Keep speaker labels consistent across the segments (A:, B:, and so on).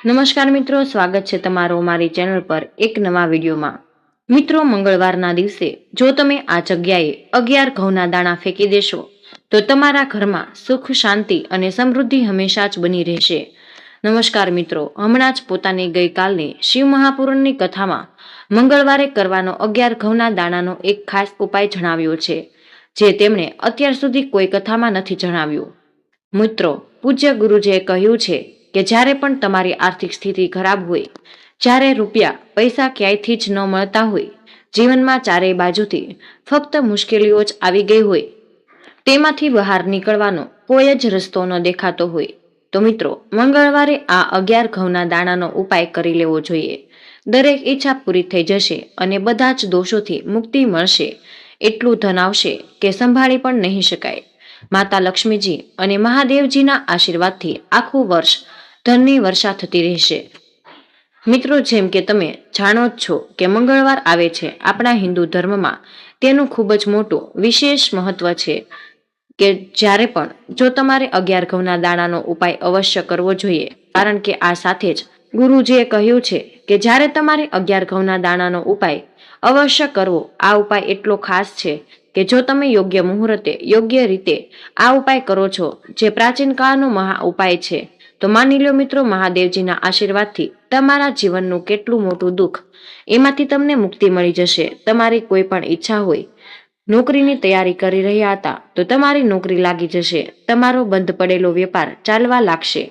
A: નમસ્કાર મિત્રો, સ્વાગત છે તમારો મારી ચેનલ પર એક નવા વિડીયોમાં। મિત્રો, મંગળવારના દિવસે જો તમે આ જગ્યાએ 11 ઘઉંના દાણા ફેંકી દેશો તો તમારા ઘરમાં સુખ, શાંતિ અને સમૃદ્ધિ હંમેશા જ બની રહેશે। નમસ્કાર મિત્રો, હમણાં જ પોતાની ગઈકાલની શિવ મહાપુરાણની કથામાં મંગળવારે કરવાનો 11 ઘઉંના દાણાનો એક ખાસ ઉપાય જણાવ્યો છે, જે તેમણે અત્યાર સુધી કોઈ કથામાં નથી જણાવ્યું। મિત્રો, પૂજ્ય ગુરુજીએ કહ્યું છે કે જ્યારે પણ તમારી આર્થિક સ્થિતિ ખરાબ હોય, જ્યારે રૂપિયા પૈસા ક્યાંયથી જ ન મળતા હોય, જીવનમાં ચારેય બાજુથી ફક્ત મુશ્કેલીઓ જ આવી ગઈ હોય, તેમાંથી બહાર નીકળવાનો કોઈ જ રસ્તો ન દેખાતો હોય, તો મિત્રો મંગળવારે આ 11 ઘઉંના દાણાનો ઉપાય કરી લેવો જોઈએ। દરેક ઈચ્છા પૂરી થઈ જશે અને બધા જ દોષોથી મુક્તિ મળશે। એટલું ધન આવશે કે સંભાળી પણ નહીં શકાય। માતા લક્ષ્મીજી અને મહાદેવજીના આશીર્વાદથી આખું વર્ષ ધનની વર્ષા થતી રહેશે। મિત્રો, જેમ કે તમે જાણો જ છો કે મંગળવાર આવે છે આપણા હિન્દુ ધર્મમાં તેનું ખૂબ જ મોટું વિશેષ મહત્વ છે કે જ્યારે પણ જો તમારે 11 ઘઉંના દાણાનો ઉપાય અવશ્ય કરવો જોઈએ, કારણ કે આ સાથે જ ગુરુજીએ કહ્યું છે કે જ્યારે તમારે 11 ઘઉંના દાણાનો ઉપાય અવશ્ય કરવો। આ ઉપાય એટલો ખાસ છે કે જો તમે યોગ્ય મુહૂર્તે યોગ્ય રીતે આ ઉપાય કરો છો, જે પ્રાચીન કાળનો મહા ઉપાય છે, તો માની લો મિત્રો, મહાદેવજીના આશીર્વાદથી તમારા જીવનનું કેટલું મોટું દુઃખ એમાંથી તમને મુક્તિ મળી જશે। તમારી કોઈ પણ ઈચ્છા હોય, નોકરીની તૈયારી કરી રહ્યા હતા તો તમારી નોકરી લાગી જશે, તમારો બંધ પડેલો વેપાર ચાલવા લાગશે।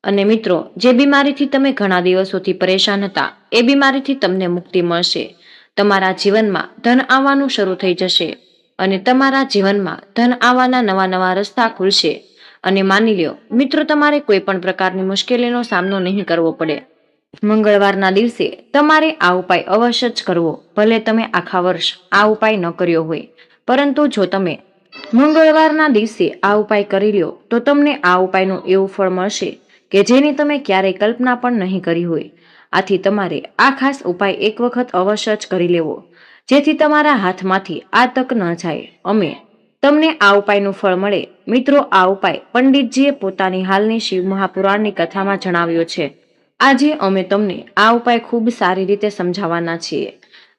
A: અને મિત્રો, જે બીમારીથી તમે ઘણા દિવસોથી પરેશાન હતા એ બીમારીથી તમને મુક્તિ મળશે। તમારા જીવનમાં ધન આવવાનું શરૂ થઈ જશે અને તમારા જીવનમાં ધન આવવાના નવા નવા રસ્તા ખુલશે। અને માની લ્યો મિત્રો, તમારે કોઈ પણ પ્રકારની મુશ્કેલીનો સામનો નહીં કરવો પડે। મંગળવારના દિવસે તમારે આ ઉપાય અવશ્ય જ કરવો, ભલે તમે આખા વર્ષ આ ઉપાય ન કર્યો હોય, પરંતુ જો તમે મંગળવારના દિવસે આ ઉપાય કરી લ્યો તો તમને આ ઉપાયનું એવું ફળ મળશે કે જેની તમે ક્યારેય કલ્પના પણ નહીં કરી હોય। આથી તમારે આ ખાસ ઉપાય એક વખત અવશ્ય જ કરી લેવો, જેથી તમારા હાથમાંથી આ તક ન જાય અમે તમને આ ઉપાયનું ફળ મળે। મિત્રો, આ ઉપાય પંડિતજીએ પોતાની હાલની શિવ મહાપુરાણની કથામાં જણાવ્યો છે। આજે અમે તમને આ ઉપાય ખૂબ સારી રીતે સમજાવવાના છીએ।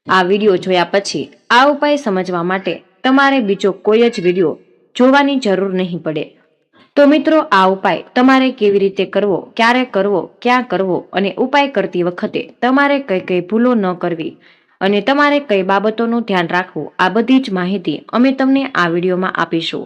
A: આ વિડીયો જોયા પછી આ ઉપાય સમજવા માટે તમારે બીજો કોઈ જ વિડીયો જોવાની જરૂર નહીં પડે। તો મિત્રો, આ ઉપાય તમારે કેવી રીતે કરવો, ક્યારે કરવો, ક્યાં કરવો અને ઉપાય કરતી વખતે તમારે કઈ કઈ ભૂલો ન કરવી અને તમારે કઈ બાબતોનું ધ્યાન રાખવું, આ બધી જ માહિતી અમે તમને આ વિડીયોમાં આપીશું।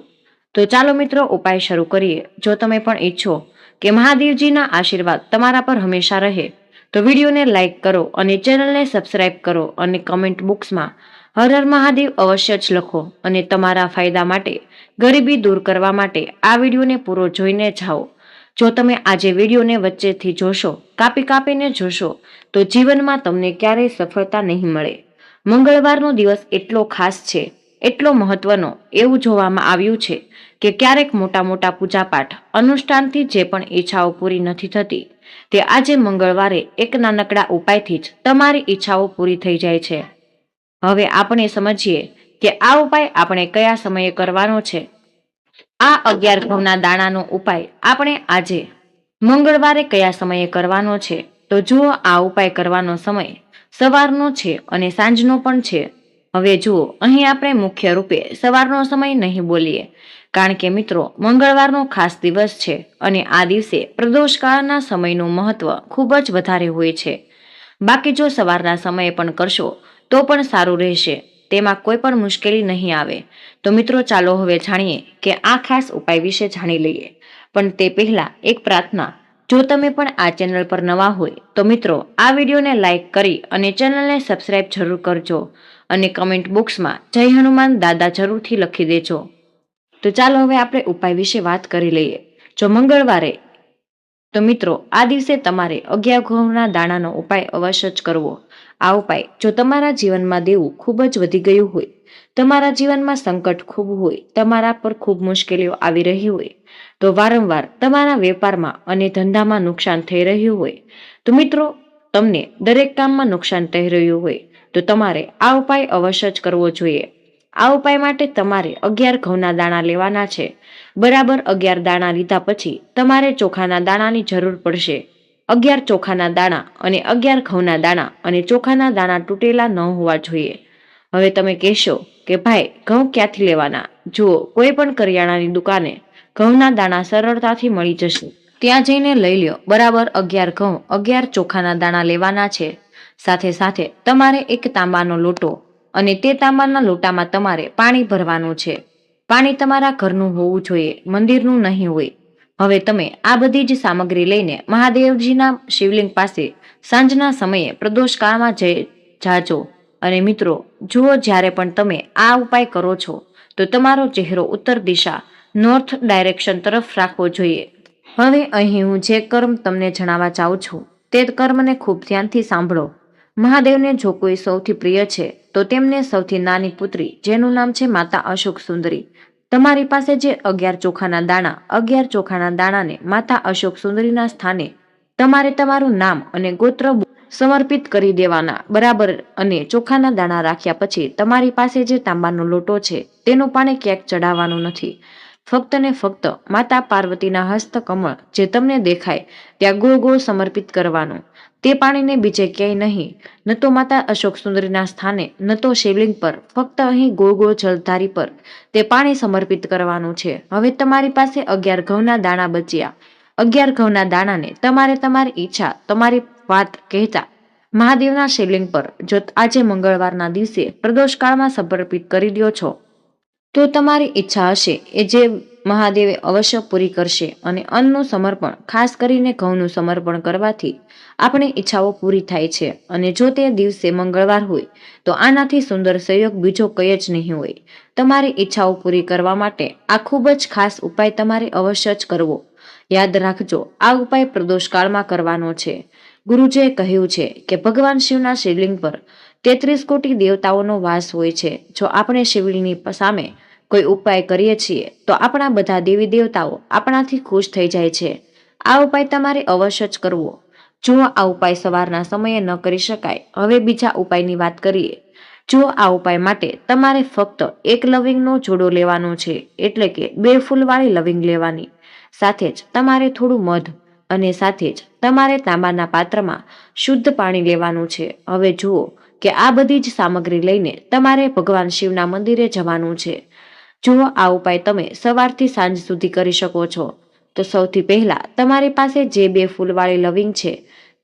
A: તો ચાલો મિત્રો, ઉપાય શરૂ કરીએ। જો તમે પણ ઈચ્છો કે મહાદેવજીના આશીર્વાદ તમારા પર હંમેશા રહે તો વિડીયોને લાઈક કરો અને ચેનલને સબસ્ક્રાઇબ કરો અને કમેન્ટ બોક્સમાં હર હર મહાદેવ અવશ્ય જ લખો। અને તમારા ફાયદા માટે, ગરીબી દૂર કરવા માટે આ વિડીયોને પૂરો જોઈને જાઓ। જો તમે આજે વિડીયોને વચ્ચેથી જોશો, કાપીને જોશો, તો જીવનમાં તમને ક્યારેય સફળતા નહીં મળે। મંગળવારનો દિવસ એટલો ખાસ છે, એટલો મહત્વનો, એવું જોવામાં આવ્યું છે કે ક્યારેક મોટા મોટા પૂજાપાઠ અનુષ્ઠાનથી જે પણ ઈચ્છાઓ પૂરી નથી થતી, તે આજે મંગળવારે એક નાનકડા ઉપાયથી જ તમારી ઈચ્છાઓ પૂરી થઈ જાય છે। હવે આપણે સમજીએ કે આ ઉપાય આપણે કયા સમયે કરવાનો છે। આ 11 ઘઉંના દાણાનો ઉપાય આપણે આજે મંગળવારે કયા સમયે કરવાનો છે, તો જુઓ, આ ઉપાય કરવાનો સમય સવારનો છે અને સાંજનો પણ છે। હવે જુઓ, અહીં આપણે મુખ્ય રૂપે સવારનો સમય નહીં બોલીએ, કારણ કે મિત્રો મંગળવારનો ખાસ દિવસ છે અને આ દિવસે પ્રદોષકાળના સમયનું મહત્વ ખૂબ જ વધારે હોય છે। બાકી જો સવારના સમયે પણ કરશો તો પણ સારું રહેશે, તેમાં કોઈ પણ મુશ્કેલી નહીં આવે। તો મિત્રો, ચાલો હવે જાણીએ કે આ ખાસ ઉપાય વિશે જાણી લઈએ। પણ તે પહેલા એક પ્રાર્થના, જો તમે પણ આ ચેનલ પર નવા હોય તો મિત્રો આ વિડીયોને લાઈક કરી અને ચેનલને સબસ્ક્રાઇબ જરૂર કરજો અને કમેન્ટ બોક્સમાં જય હનુમાન દાદા જરૂરથી લખી દેજો। તો ચાલો હવે આપણે ઉપાય વિશે વાત કરી લઈએ। જો મંગળવારે, તો મિત્રો આ દિવસે તમારે 11 ઘઉંના દાણાનો ઉપાય અવશ્ય જ કરવો। આ ઉપાય જો તમારા જીવનમાં દેવું ખૂબ જ વધી ગયું હોય, તમારા જીવનમાં સંકટ ખૂબ હોય, તમારા પર ખૂબ મુશ્કેલીઓ આવી રહી હોય, તો વારંવાર તમારા વેપારમાં અને ધંધામાં નુકસાન થઈ રહ્યું હોય, તો મિત્રો તમને દરેક કામમાં નુકસાન થઈ રહ્યું હોય, તો તમારે આ ઉપાય અવશ્ય જ કરવો જોઈએ। આ ઉપાય માટે તમારે 11 ઘઉંના દાણા લેવાના છે। બરાબર 11 દાણા લીધા પછી તમારે ચોખાના દાણાની જરૂર પડશે 11 ચોખાના દાણા અને 11 ઘઉંના દાણા અને ચોખાના દાણા તૂટેલા ન હોવા જોઈએ. હવે તમે કહેશો કે ભાઈ ઘઉં ક્યાંથી લેવાના? જુઓ, કોઈ પણ કરિયાણાની દુકાને ઘઉંના દાણા સરળતાથી મળી જશે. ત્યાં જઈને લઈ લ્યો. બરાબર 11 ઘઉં 11 ચોખાના દાણા લેવાના છે. સાથે સાથે તમારે એક તાંબાનો લોટો અને તે તાંબાના લોટામાં તમારે પાણી ભરવાનું છે. પાણી તમારા ઘરનું હોવું જોઈએ, મંદિરનું નહીં હોય. હવે તમે આ બધી જ સામગ્રી લઈને મહાદેવજીના શિવલિંગ પાસે સાંજના સમયે પ્રદોષકાળમાં જાજો. અને મિત્રો, જુઓ, જ્યારે પણ તમે આ ઉપાય કરો છો તો તમારો ચહેરો ઉત્તર દિશા નોર્થ ડાયરેક્શન તરફ રાખવો જોઈએ. હવે અહીં હું જે કર્મ તમને જણાવવા ચાહું છું તે કર્મને ખૂબ ધ્યાનથી સાંભળો. મહાદેવને જો કોઈ સૌથી પ્રિય છે તો તેમને સૌથી નાની પુત્રી, જેનું નામ છે માતા અશોક સુંદરી. તમારી પાસે જે 11 ચોખાના દાણાને માતા અશોક સુંદરીના સ્થાને તમારે તમારું નામ અને ગોત્ર સમર્પિત કરી દેવાના. બરાબર. અને ચોખાના દાણા રાખ્યા પછી તમારી પાસે જે તાંબાનો લોટો છે તેનું પાણી ક્યાંક ચડાવવાનું નથી. ફક્ત ને ફક્ત માતા પાર્વતીના હસ્તકમળ જે તમને દેખાય ત્યાં ગોળ ગોળ સમર્પિત કરવાનું. તે પાણીને બીજે ક્યાંય નહીં, ન તો માતા અશોક સુંદરીના સ્થાને, ન તો શિવલિંગ પર, ફક્ત અહીં ગોળ ગોળ જલધારી પર તે પાણી સમર્પિત કરવાનું છે. હવે તમારી પાસે 11 ઘઉંના દાણા બચ્યા. 11 ઘઉંના દાણાને તમારે તમારી ઈચ્છા, તમારી વાત કહેતા મહાદેવના શિવલિંગ પર જો આજે મંગળવારના દિવસે પ્રદોષકાળમાં સમર્પિત કરી દો છો તો તમારી ઈચ્છા હશે એ જે મહાદેવે અવશ્ય પૂરી કરશે. અને અન્નનું સમર્પણ, ખાસ કરીને ઘઉંનું સમર્પણ કરવાથી આપણી ઈચ્છાઓ પૂરી થાય છે. અને જો તે દિવસે મંગળવાર હોય તો આનાથી સુંદર સંયોગ બીજો કંઈ જ નહીં હોય. તમારી ઈચ્છાઓ પૂરી કરવા માટે આ ખૂબ જ ખાસ ઉપાય તમારે અવશ્ય જ કરવો. યાદ રાખજો, આ ઉપાય પ્રદોષકાળમાં કરવાનો છે. ગુરુજીએ કહ્યું છે કે ભગવાન શિવના શિવલિંગ પર 33 કોટી દેવતાઓનો વાસ હોય છે. જો આપણે શિવલિંગની સામે કોઈ ઉપાય કરીએ છીએ તો આપણા બધા દેવી દેવતાઓ આપણાથી ખુશ થઈ જાય છે. આ ઉપાય તમારે અવશ્ય જ કરવો. જો આ ઉપાય સવારના સમયે ન કરી શકાય, હવે બીજા ઉપાયની વાત કરીએ. જો આ ઉપાય માટે તમારે ફક્ત એક લવિંગનો જોડો લેવાનો છે, એટલે કે 2 ફૂલવાળી લવિંગ લેવાની. સાથે જ તમારે થોડું મધ અને સાથે જ તમારે તાંબાના પાત્રમાં શુદ્ધ પાણી લેવાનું છે. હવે જુઓ કે આ બધી જ સામગ્રી લઈને તમારે ભગવાન શિવના મંદિરે જવાનું છે. જો આ ઉપાય તમે સવારથી સાંજ સુધી કરી શકો છો તો સૌથી પહેલા તમારી પાસે જે 2 ફૂલવાળી લવિંગ છે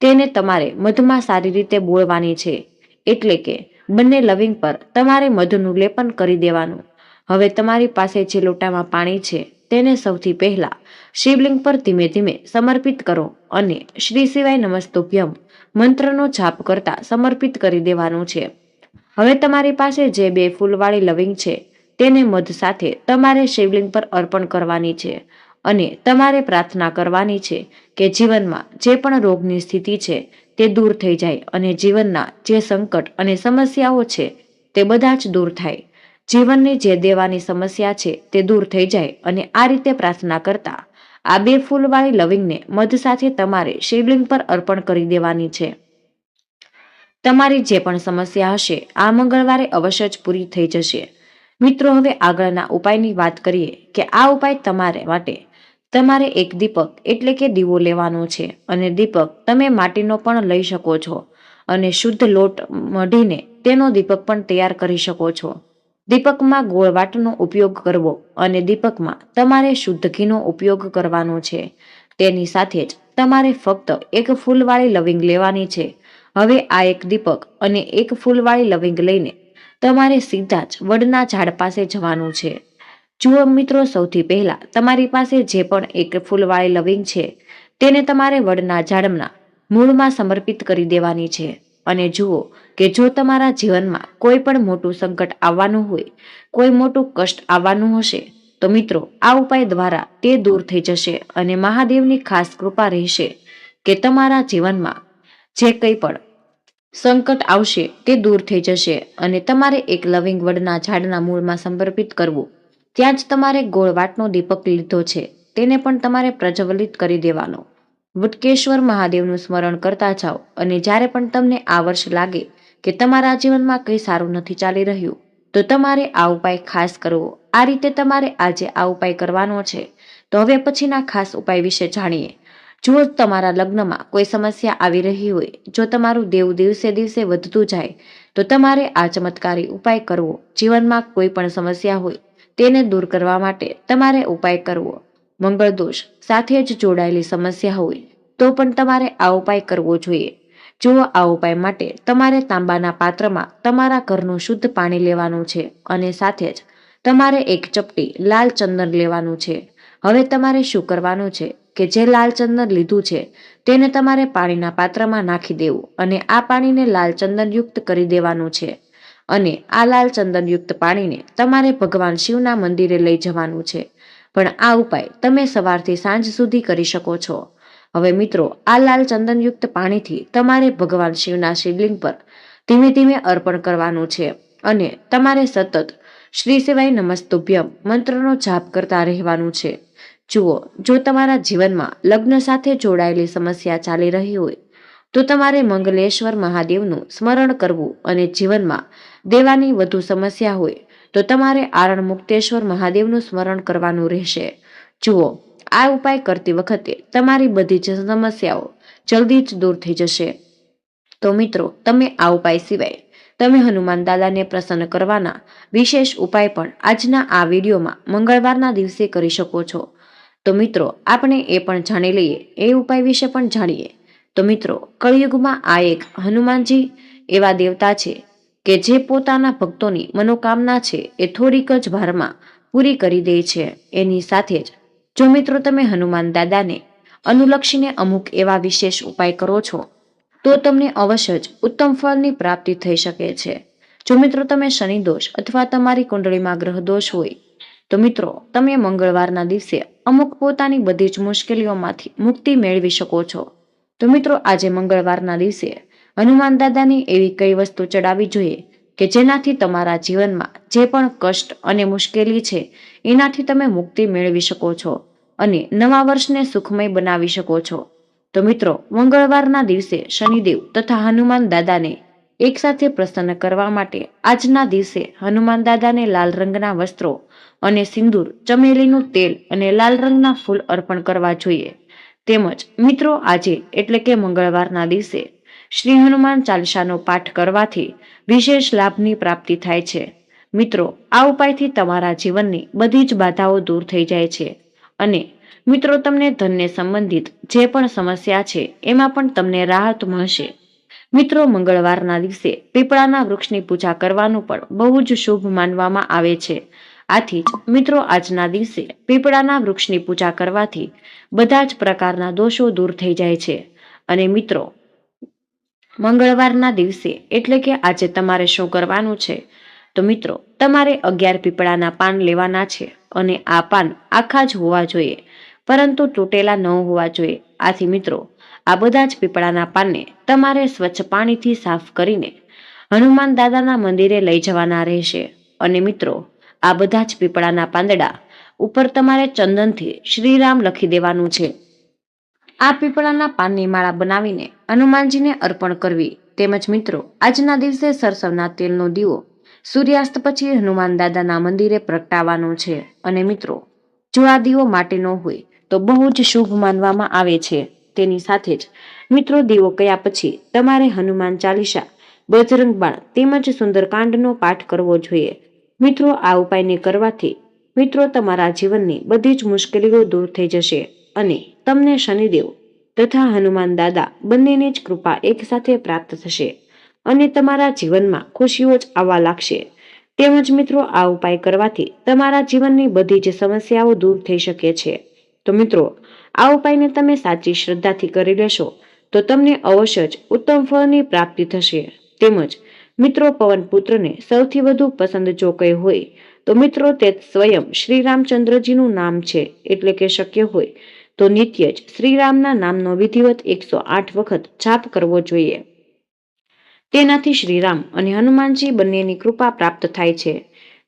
A: તેને તમારે મધમાં સારી રીતે બોળવાની છે. એટલે કે બંને લવિંગ પર તમારે મધનું લેપન કરી દેવાનું. હવે તમારી પાસે જે લોટામાં પાણી છે તેને સૌથી પહેલા શિવલિંગ પર ધીમે ધીમે સમર્પિત કરો અને શ્રી શિવાય નમસ્તુભ્યમ મંત્રનો જાપ કરતા સમર્પિત કરી દેવાનું છે. હવે તમારી પાસે જે 2 ફૂલવાળી લવિંગ છે તેને મધ સાથે તમારે શિવલિંગ પર અર્પણ કરવાની છે. અને તમારે પ્રાર્થના કરવાની છે કે જીવનમાં જે પણ રોગની સ્થિતિ છે તે દૂર થઈ જાય અને જીવનના જે સંકટ અને સમસ્યાઓ છે તે બધા જ દૂર થાય. જીવનની જે દેવાની સમસ્યા છે તે દૂર થઈ જાય. અને આ રીતે પ્રાર્થના કરતા આ 2 ફૂલવાળી લવિંગને મધ સાથે તમારે શિવલિંગ પર અર્પણ કરી દેવાની છે. તમારી જે પણ સમસ્યા હશે આ મંગળવારે અવશ્ય જ પૂરી થઈ જશે. મિત્રો, હવે આગળના ઉપાયની વાત કરીએ કે આ ઉપાય તમારે એક દીપક એટલે કે દીવો લેવાનો છે. અને દીપક તમે માટીનો પણ લઈ શકો છો અને શુદ્ધ લોટ મઢીને તેનો દીપક પણ તૈયાર કરી શકો છો. દીપકમાં ગોળ વાટનો ઉપયોગ કરવો અને દીપકમાં તમારે શુદ્ધ ઘીનો ઉપયોગ કરવાનો છે. તેની સાથે જ તમારે ફક્ત એક ફૂલવાળી લવિંગ લેવાની છે. હવે આ એક દીપક અને એક ફૂલવાળી લવિંગ લઈને તમારે સીધા જ વડના ઝાડ પાસે જવાનું છે. જુઓ મિત્રો, સૌથી પહેલા તમારી પાસે જે પણ એક ફૂલવાળી લવિંગ છે તેને તમારે વડના ઝાડના મૂળમાં સમર્પિત કરી દેવાની છે. અને જુઓ કે જો તમારા જીવનમાં કોઈ પણ મોટું સંકટ આવવાનું હોય, કોઈ મોટું કષ્ટ આવવાનું હશે તો મિત્રો આ ઉપાય દ્વારા તે દૂર થઈ જશે. અને મહાદેવની ખાસ કૃપા રહેશે કે તમારા જીવનમાં જે કંઈ પણ સંકટ આવશે તે દૂર થઈ જશે. અને તમારે એક લવિંગ વડના ઝાડના મૂળમાં સમર્પિત કરવું. ત્યાં જ તમારે ગોળ વાટનો દીપક લીધો છે તેને પણ તમારે પ્રજ્વલિત કરી દેવાનો. વટકેશ્વર મહાદેવનું સ્મરણ કરતા જાઓ. અને જ્યારે પણ તમને આ વર્ષ લાગે કે તમારા જીવનમાં કંઈ સારું નથી ચાલી રહ્યું તો તમારે આ ઉપાય ખાસ કરવો. આ રીતે તમારે આજે આ ઉપાય કરવાનો છે. તો હવે પછીના ખાસ ઉપાય વિશે જાણીએ. જો તમારા લગ્નમાં કોઈ સમસ્યા આવી રહી હોય, જો તમારું દેવું દિવસે દિવસે વધતું જાય, તો તમારે આ ચમત્કારી ઉપાય કરવો. જીવનમાં કોઈ પણ સમસ્યા હોય તેને દૂર કરવા માટે તમારે ઉપાય કરવો. મંગળ દોષ સાથે જ જોડાયેલી સમસ્યા હોય તો પણ તમારે આ ઉપાય કરવો જોઈએ. જુઓ, આ ઉપાય માટે તમારે તાંબાના પાત્રમાં તમારા ઘરનું શુદ્ધ પાણી લેવાનું છે અને સાથે જ તમારે એક ચપટી લાલ ચંદન લેવાનું છે. હવે તમારે શું કરવાનું છે કે જે લાલ ચંદન લીધું છે તેને તમારે પાણીના પાત્રમાં નાખી દેવું અને આ પાણીને લાલ ચંદનયુક્ત કરી દેવાનું છે. અને આ લાલ ચંદનયુક્ત પાણીને તમારે ભગવાન શિવના મંદિરે લઈ જવાનું છે. પણ આ ઉપાય તમે સવારથી સાંજ સુધી કરી શકો છો. હવે મિત્રો, આ લાલ ચંદનયુક્ત પાણીથી તમારે ભગવાન શિવના શિવલિંગ પર ધીમે ધીમે અર્પણ કરવાનું છે અને તમારે સતત શ્રી શિવાય નમસ્તુભ્યમ મંત્રનો જાપ કરતા રહેવાનું છે. જુઓ, જો તમારા જીવનમાં લગ્ન સાથે જોડાયેલી સમસ્યા ચાલી રહી હોય તો તમારે મંગલેશ્વર મહાદેવનું સ્મરણ કરવું અને જીવનમાં દેવાની વધુ સમસ્યા હોય તો તમારે આરણ મુક્તેશ્વર મહાદેવનું સ્મરણ કરવાનું રહેશે. જુઓ, આ ઉપાય કરતી વખતે તમારી બધી જ સમસ્યાઓ જલ્દી જ દૂર થઈ જશે. તો મિત્રો, તમે આ ઉપાય સિવાય તમે હનુમાન દાદાને પ્રસન્ન કરવાના વિશેષ ઉપાય પણ આજના આ વિડીયોમાં મંગળવારના દિવસે કરી શકો છો. તો મિત્રો, આપણે એ પણ જાણી લઈએ, એ ઉપાય વિશે પણ જાણીએ. તો મિત્રો, કળિયુગમાં આ એક હનુમાનજી એવા દેવતા છે કે જે પોતાના ભક્તોની મનોકામના છે એ થોડીક જ વારમાં પૂરી કરી દે છે. એની સાથે જ જો મિત્રો તમે હનુમાન દાદાને અનુલક્ષીને અમુક એવા વિશેષ ઉપાય કરો છો તો તમને અવશ્ય જ ઉત્તમ ફળની પ્રાપ્તિ થઈ શકે છે. જો મિત્રો તમે શનિ દોષ અથવા તમારી કુંડળીમાં ગ્રહ દોષ હોય તો મિત્રો તમે મંગળવારના દિવસે અમુક પોતાની બધી જ મુશ્કેલીઓમાંથી મુક્તિ મેળવી શકો છો. તો મિત્રો, આજે મંગળવારના દિવસે હનુમાન દાદાની એવી કઈ વસ્તુ ચડાવવી જોઈએ કે જેનાથી તમારા જીવનમાં જે પણ કષ્ટ અને મુશ્કેલી છે એનાથી તમે મુક્તિ મેળવી શકો છો અને નવા વર્ષને સુખમય બનાવી શકો છો. તો મિત્રો, મંગળવારના દિવસે શનિદેવ તથા હનુમાન દાદાને એક સાથે પ્રસન્ન કરવા માટે આજના દિવસે હનુમાન દાદાને લાલ રંગના વસ્ત્રો અને સિંદૂર, ચમેલીનું તેલ અને લાલ રંગના ફૂલ અર્પણ કરવા જોઈએ. તેમજ મિત્રો, આજે એટલે કે મંગળવારના દિવસે શ્રી હનુમાન ચાલીસાનો પાઠ કરવાથી વિશેષ લાભની પ્રાપ્તિ થાય છે. મિત્રો, આ ઉપાયથી તમારા જીવનની બધી જ બાધાઓ દૂર થઈ જાય છે અને મિત્રો તમને ધનને સંબંધિત જે પણ સમસ્યા છે એમાં પણ તમને રાહત મળશે. મિત્રો, મંગળવારના દિવસે પીપળાના વૃક્ષની પૂજા કરવાનું પણ બહુ જ શુભ માનવામાં આવે છે. આથી જ મિત્રો, આજના દિવસે પીપળાના વૃક્ષની પૂજા કરવાથી બધા જ પ્રકારના દોષો દૂર થઈ જાય છે. અને મિત્રો, મંગળવારના દિવસે એટલે કે આજે તમારે શું કરવાનું છે તો મિત્રો, તમારે 11 પીપળાના પાન લેવાના છે અને આ પાન આખા જ હોવા જોઈએ, પરંતુ તૂટેલા ન હોવા જોઈએ. આથી મિત્રો, આ બધા જ પીપળાના પાનને તમારે સ્વચ્છ પાણીથી સાફ કરીને હનુમાન દાદાના મંદિરે લઈ જવાના રહેશે. અને મિત્રો, આ બધા જ પીપળાના પાંદડા ઉપર તમારે ચંદનથી શ્રીરામ લખી દેવાનું છે. આ પીપળાના પાનની માળા બનાવીને હનુમાનજીને અર્પણ કરવી. તેમજ મિત્રો, આજના દિવસે સરસવના તેલનો દીવો સૂર્યાસ્ત પછી હનુમાન દાદાના મંદિરે પ્રગટાવવાનો છે. અને મિત્રો, જો આ દીવો માટેનો હોય તો બહુ જ શુભ માનવામાં આવે છે. તેની સાથે જ મિત્રો, દીવો કયા પછી તમારે હનુમાન ચાલીસા, બજરંગ બાણ તેમજ સુંદરકાંડનો પાઠ કરવો જોઈએ. મિત્રો, આ ઉપાયને કરવાથી મિત્રો તમારા જીવનની બધી જ મુશ્કેલીઓ દૂર થઈ જશે અને તમને શનિદેવ તથા હનુમાન દાદા બંનેની જ કૃપા એક સાથે પ્રાપ્ત થશે અને તમારા જીવનમાં ખુશીઓ જ આવવા લાગશે. તેમજ મિત્રો, આ ઉપાય કરવાથી તમારા જીવનની બધી જ સમસ્યાઓ દૂર થઈ શકે છે. તો મિત્રો, આ ઉપાયને તમે સાચી શ્રદ્ધાથી કરી લેશો તો તમને અવશ્ય જ ઉત્તમ ફળની પ્રાપ્તિ થશે. તેમજ મિત્રો, પવન પુત્રને સૌથી વધુ પસંદ જો કંઈ હોય તો મિત્રો તે સ્વયં શ્રી રામચંદ્રજીનું નામ છે. એટલે કે શક્ય હોય તો નિત્ય જ શ્રીરામના નામનો વિધિવત 108 વખત જાપ કરવો જોઈએ. તેનાથી શ્રીરામ અને હનુમાનજી બંનેની કૃપા પ્રાપ્ત થાય છે.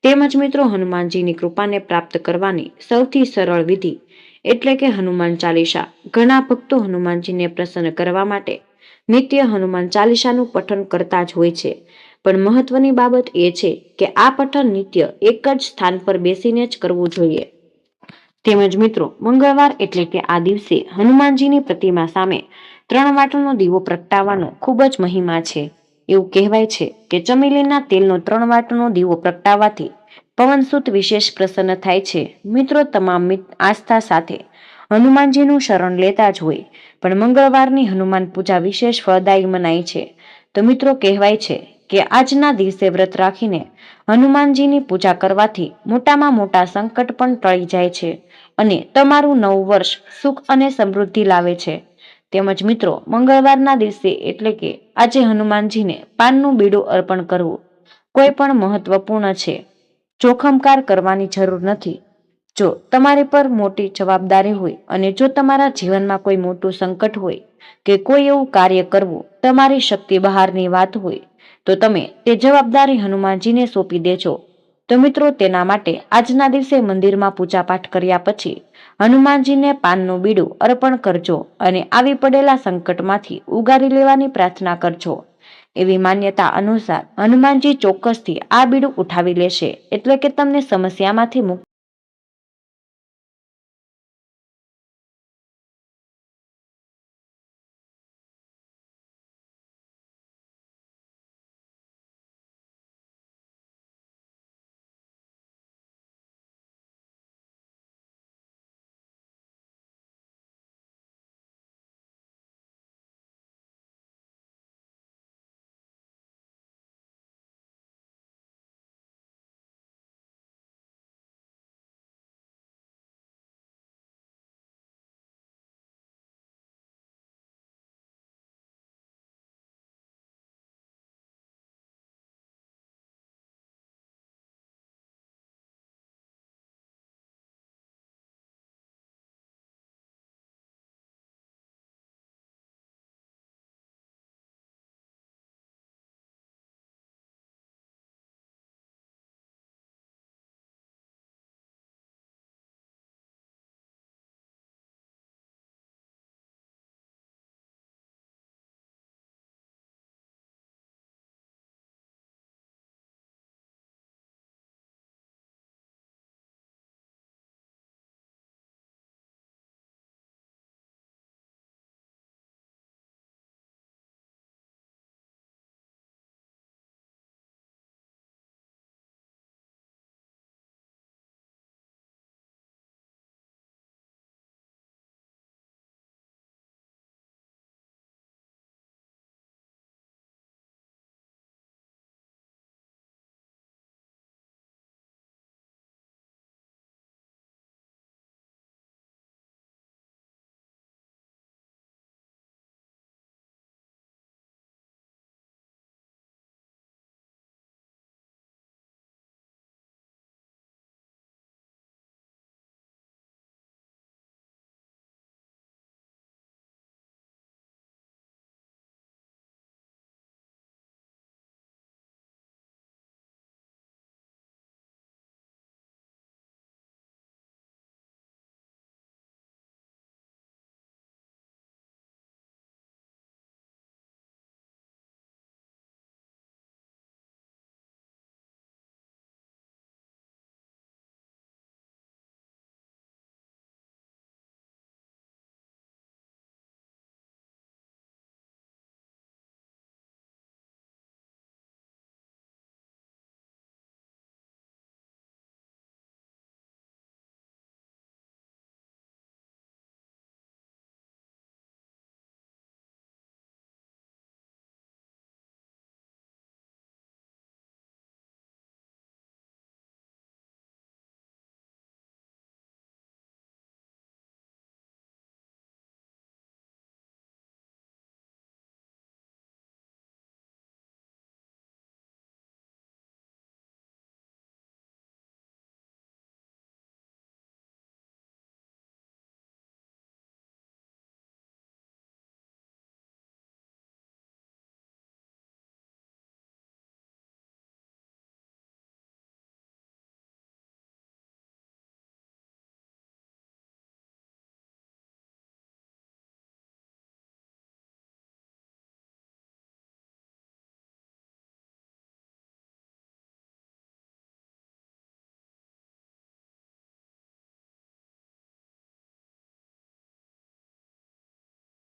A: તેમજ મિત્રો, હનુમાનજીની કૃપાને પ્રાપ્ત કરવાની સૌથી સરળ વિધિ એટલે કે હનુમાન ચાલીસા. ઘણા ભક્તો હનુમાનજીને પ્રસન્ન કરવા માટે નિત્ય હનુમાન ચાલીસાનું પઠન કરતા જ હોય છે. પણ મહત્વની બાબત એ છે કે આ પઠન નિત્ય એક જ સ્થાન પર બેસીને જ કરવું જોઈએ. તેમજ મિત્રો મંગળવાર એટલે કે આ દિવસે હનુમાનજીની પ્રતિમા સામે 3 વાટનો દીવો પ્રગટાવવાનો ખૂબ જ મહિમા છે. એવું કહેવાય છે કે ચમેલીના તેલનો 3 વાટનો દીવો પ્રગટાવવાથી પવનસુત વિશેષ પ્રસન્ન થાય છે. મિત્રો તમામ આસ્થા સાથે હનુમાનજીનું શરણ લેતા જ હોય, પણ મંગળવારની હનુમાન પૂજા વિશેષ ફળદાયી મનાય છે. તો મિત્રો કહેવાય છે કે આજના દિવસે વ્રત રાખીને હનુમાનજીની પૂજા કરવાથી મોટામાં મોટા સંકટ પણ ટળી જાય છે અને તમારું નવું વર્ષ સુખ અને સમૃદ્ધિ લાવે છે. તેમજ મિત્રો મંગળવારના દિવસે એટલે કે આજે હનુમાનજીને પાનનું બીડું અર્પણ કરવું કોઈ પણ મહત્વપૂર્ણ છે. જોખમકાર કરવાની જરૂર નથી. જો તમારી પર મોટી જવાબદારી હોય અને જો તમારા જીવનમાં કોઈ મોટું સંકટ હોય કે કોઈ એવું કાર્ય કરવું તમારી શક્તિ બહારની વાત હોય, તો તમે તે જવાબદારી હનુમાનજીને સોંપી દેજો. તો મિત્રો તેના માટે આજના દિવસે મંદિરમાં પૂજાપાઠ કર્યા પછી હનુમાનજીને પાનનું બીડું અર્પણ કરજો અને આવી પડેલા સંકટમાંથી ઉગારી લેવાની પ્રાર્થના કરજો. એવી માન્યતા અનુસાર હનુમાનજી ચોક્કસથી આ બીડું ઉઠાવી લેશે, એટલે કે તમને સમસ્યામાંથી મુક્ત